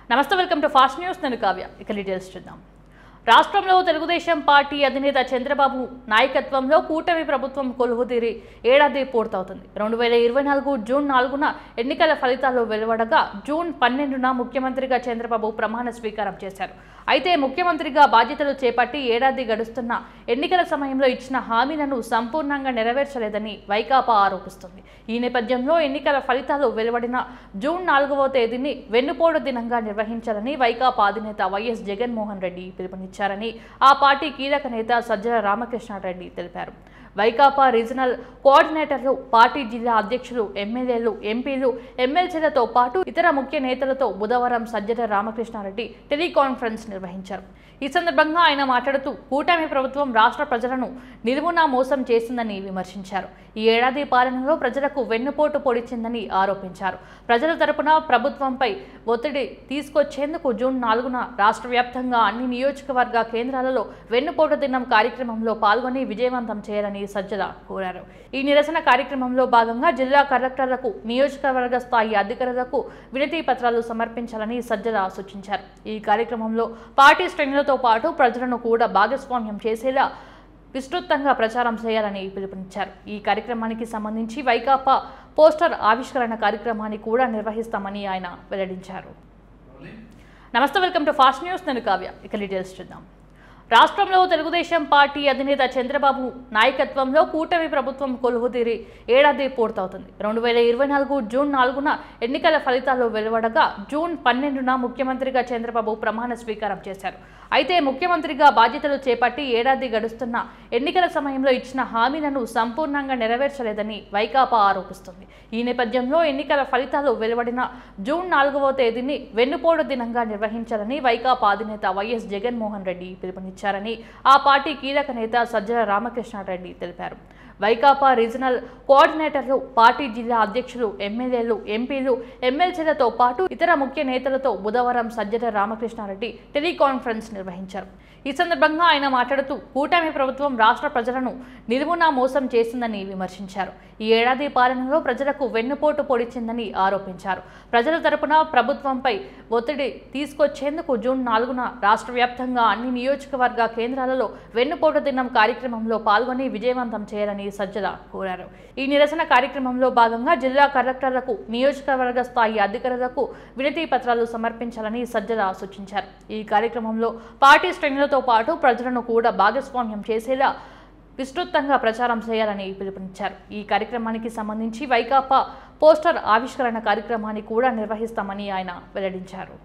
నమస్తే, welcome to fast news. నేను కావ్య. ఇక డీటెయిల్స్ చూద్దాం. రాష్ట్రంలో తెలుగుదేశం పార్టీ అధినేత చంద్రబాబు నాయకత్వంలో కూటమి ప్రభుత్వం కొలువుతీరి ఏడాది పూర్తవుతుంది. 2024 జూన్ 4న ఎన్నికల ఫలితాలు వెలువడగా జూన్ 12న ముఖ్యమంత్రిగా చంద్రబాబు ప్రమాణ స్వీకారం చేశారు. అయితే ముఖ్యమంత్రిగా బాధ్యతలు చేపట్టి ఏడాది గడుస్తున్న ఎన్నికల సమయంలో ఇచ్చిన హామీలను సంపూర్ణంగా నెరవేర్చలేదని వైకాపా ఆరోపిస్తుంది. ఈ నేపథ్యంలో ఎన్నికల ఫలితాలు వెలువడిన జూన్ 4వ తేదీని వెన్నుపోటు దినంగా నిర్వహించాలని వైకాపా అధినేత వైఎస్ జగన్మోహన్ రెడ్డి పిలుపునిచ్చారని ఆ పార్టీ కీలక నేత సజ్జల రామకృష్ణారెడ్డి తెలిపారు. వైకాపా రీజనల్ కోఆర్డినేటర్లు, పార్టీ జిల్లా అధ్యక్షులు, ఎమ్మెల్యేలు, ఎంపీలు, ఎమ్మెల్సీలతో పాటు ఇతర ముఖ్య నేతలతో బుధవారం సజ్జల రామకృష్ణారెడ్డి టెలికాన్ఫరెన్స్ నిర్వహించారు. ఈ సందర్భంగా ఆయన మాట్లాడుతూ కూటమి ప్రభుత్వం రాష్ట్ర ప్రజలను నిలువునా మోసం చేసిందని విమర్శించారు. ఈ ఏడాది పాలనలో ప్రజలకు వెన్నుపోటు పొడిచిందని ఆరోపించారు. ప్రజల తరపున ప్రభుత్వంపై ఒత్తిడి తీసుకొచ్చేందుకు జూన్ 4న రాష్ట్ర వ్యాప్తంగా అన్ని నియోజకవర్గ కేంద్రాలలో వెన్నుపోటు దినం కార్యక్రమంలో పాల్గొని విజయవంతం చేయాలని సజ్జల కోరారు. ఈ నిరసన కార్యక్రమంలో భాగంగా జిల్లా కలెక్టర్లకు, నియోజకవర్గ స్థాయి అధికారులకు వినతి పత్రాలు సమర్పించాలని సజ్జల సూచించారు. ఈ కార్యక్రమంలో పార్టీ శ్రేణులతో పాటు ప్రజలను కూడా భాగస్వామ్యం చేసేలా విస్తృతంగా ప్రచారం చేయాలని పిలుపునిచ్చారు. ఈ కార్యక్రమానికి సంబంధించి వైకాపా పోస్టర్ ఆవిష్కరణ కార్యక్రమాన్ని కూడా నిర్వహిస్తామని ఆయన వెల్లడించారు. నమస్తే, వెల్కమ్ టు ఫాస్ట్ న్యూస్. నేను కావ్య. ఇక డీటెయిల్స్ చూద్దాం. రాష్ట్రంలో తెలుగుదేశం పార్టీ అధినేత చంద్రబాబు నాయకత్వంలో కూటమి ప్రభుత్వం కొలువుతీరి ఏడాది పూర్తవుతుంది. 2024 జూన్ 4న ఎన్నికల ఫలితాలు వెలువడగా జూన్ 12న ముఖ్యమంత్రిగా చంద్రబాబు ప్రమాణ స్వీకారం చేశారు. అయితే ముఖ్యమంత్రిగా బాధ్యతలు చేపట్టి ఏడాది గడుస్తున్న ఎన్నికల సమయంలో ఇచ్చిన హామీలను సంపూర్ణంగా నెరవేర్చలేదని వైకాపా ఆరోపిస్తుంది. ఈ నేపథ్యంలో ఎన్నికల ఫలితాలు వెలువడిన జూన్ 4వ తేదీని వెన్నుపోటు దినంగా నిర్వహించాలని వైకాపా అధినేత వైఎస్ జగన్మోహన్ రెడ్డి పిలుపునిచ్చారని ఆ పార్టీ కీలక నేత సజ్జల రామకృష్ణారెడ్డి తెలిపారు. వైకాపా రీజనల్ కోఆర్డినేటర్లు, పార్టీ జిల్లా అధ్యక్షులు, ఎమ్మెల్యేలు, ఎంపీలు, ఎమ్మెల్సీలతో పాటు ఇతర ముఖ్య నేతలతో బుధవారం సజ్జల రామకృష్ణారెడ్డి టెలికాన్ఫరెన్స్ నిర్వహించారు. ఈ సందర్భంగా ఆయన మాట్లాడుతూ కూటమి ప్రభుత్వం రాష్ట్ర ప్రజలను నిలువునా మోసం చేసిందని విమర్శించారు. ఈ ఏడాది పాలనలో ప్రజలకు వెన్నుపోటు పొడిచిందని ఆరోపించారు. ప్రజల తరపున ప్రభుత్వంపై ఒత్తిడి తీసుకొచ్చేందుకు జూన్ 4న రాష్ట్ర వ్యాప్తంగా అన్ని నియోజకవర్గ కేంద్రాలలో వెన్నుపోటు దినం కార్యక్రమంలో పాల్గొని విజయవంతం చేయాలని సజ్జల కోరారు. ఈ నిరసన కార్యక్రమంలో భాగంగా జిల్లా కలెక్టర్లకు, నియోజకవర్గ స్థాయి అధికారులకు వినతి పత్రాలు సమర్పించాలని సజ్జల సూచించారు. ఈ కార్యక్రమంలో పార్టీ శ్రేణులతో పాటు ప్రజలను కూడా భాగస్వామ్యం చేసేలా విస్తృతంగా ప్రచారం చేయాలని పిలుపునిచ్చారు. ఈ కార్యక్రమానికి సంబంధించి వైకాపా పోస్టర్ ఆవిష్కరణ కార్యక్రమాన్ని కూడా నిర్వహిస్తామని ఆయన వెల్లడించారు.